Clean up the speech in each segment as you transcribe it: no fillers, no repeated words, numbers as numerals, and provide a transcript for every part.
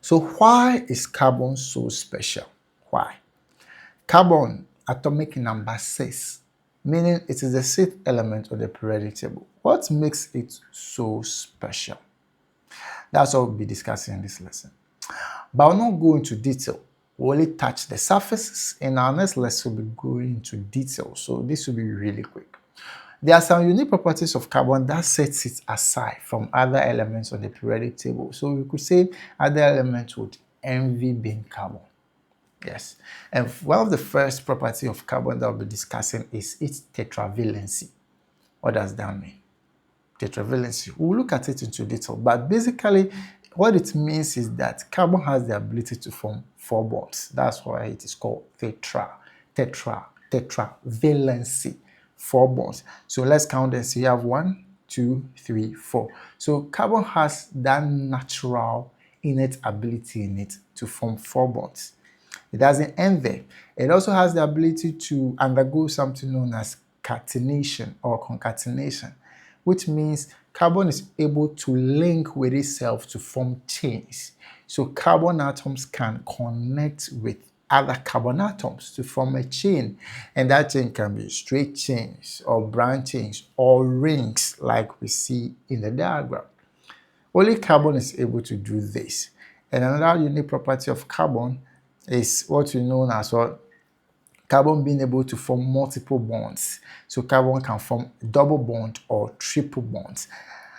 So why is carbon so special? Why? Carbon, atomic number 6, meaning it is the sixth element of the periodic table. What makes it so special? That's what we'll be discussing in this lesson. But I'll not go into detail. We'll only touch the surfaces. In our next lesson, we'll be going into detail. So this will be really quick. There are some unique properties of carbon that sets it aside from other elements on the periodic table. So we could say other elements would envy being carbon. Yes. And one of the first properties of carbon that we'll be discussing is its tetravalency. What does that mean? Tetravalency. We'll look at it into detail. But basically, what it means is that carbon has the ability to form 4 bonds. That's why it is called tetravalency. 4 bonds. So let's count and see. You have 1, 2, 3, 4. So carbon has that natural innate ability in it to form 4 bonds. It doesn't end there. It also has the ability to undergo something known as catenation or concatenation, which means carbon is able to link with itself to form chains. So carbon atoms can connect with other carbon atoms to form a chain, and that chain can be straight chains or branch chains or rings like we see in the diagram. Only carbon is able to do this. And another unique property of carbon is what we know as well, carbon being able to form multiple bonds. So carbon can form double bond or triple bonds.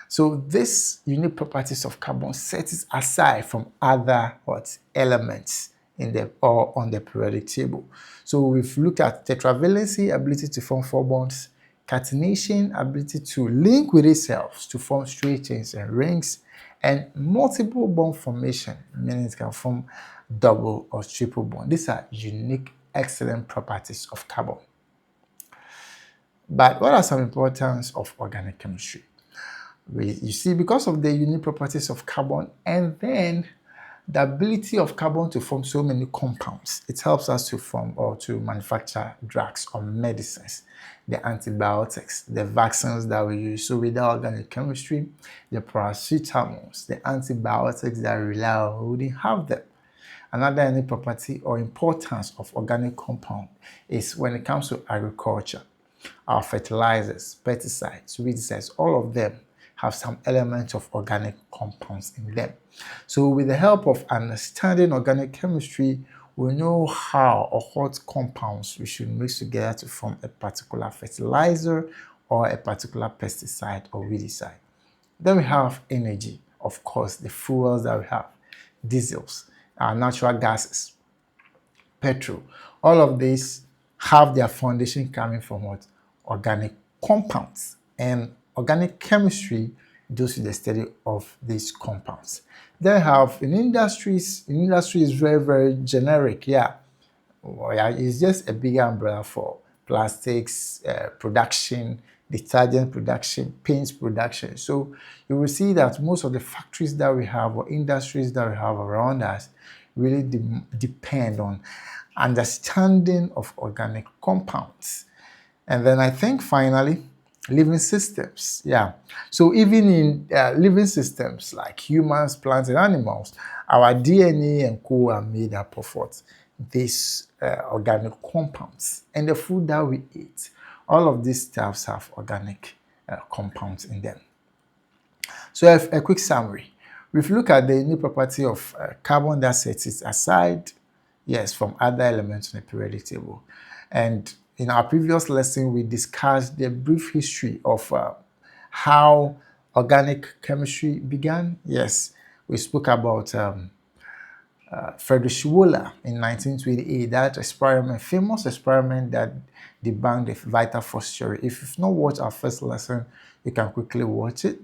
So these unique properties of carbon set it aside from other elements in the or on the periodic table. So we've looked at tetravalency, ability to form 4 bonds, catenation, ability to link with itself to form straight chains and rings, and multiple bond formation, meaning it can form double or triple bond. These are unique, excellent properties of carbon. But what are some importance of organic chemistry? You see, because of the unique properties of carbon and then the ability of carbon to form so many compounds, it helps us to form or to manufacture drugs or medicines, the antibiotics, the vaccines that we use. So without organic chemistry, the paracetamols, the antibiotics that we rely on, we wouldn't have them. Another unique property or importance of organic compound is when it comes to agriculture. Our fertilizers, pesticides, weedicides, all of them have some elements of organic compounds in them. So with the help of understanding organic chemistry, we know how or what compounds we should mix together to form a particular fertilizer or a particular pesticide or weedicide. Then we have energy, of course, the fuels that we have, diesels, natural gases, petrol. All of these have their foundation coming from what? Organic compounds. And organic chemistry deals with the study of these compounds. Then we have in industry is very, very generic. It's just a bigger umbrella for plastics production, detergent production, paints production. So you will see that most of the factories that we have or industries that we have around us really depend on understanding of organic compounds. And then I think finally, living systems. So even in living systems like humans, plants, and animals, our DNA and co are made up of what? These organic compounds. And the food that we eat, all of these stuffs have organic compounds in them. So a quick summary. We've looked at the unique property of carbon that sets it aside, from other elements in the periodic table. And in our previous lesson, we discussed the brief history of how organic chemistry began. We spoke about Friedrich Wöhler in 1928, that experiment, famous experiment that debunked the vital force theory. If you've not watched our first lesson, you can quickly watch it.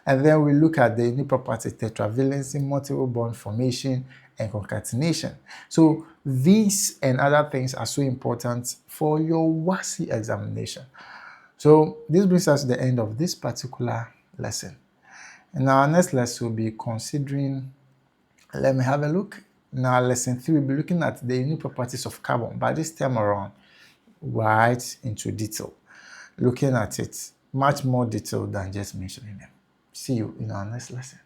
And then we look at the unique property, tetravalency, multiple bond formation, and concatenation. So these and other things are so important for your WASSCE examination. So this brings us to the end of this particular lesson. In our next lesson, we'll be considering, let me have a look. In our lesson 3, we'll be looking at the unique properties of carbon, but this time around, right into detail, looking at it much more detailed than just mentioning them. See you in our next lesson.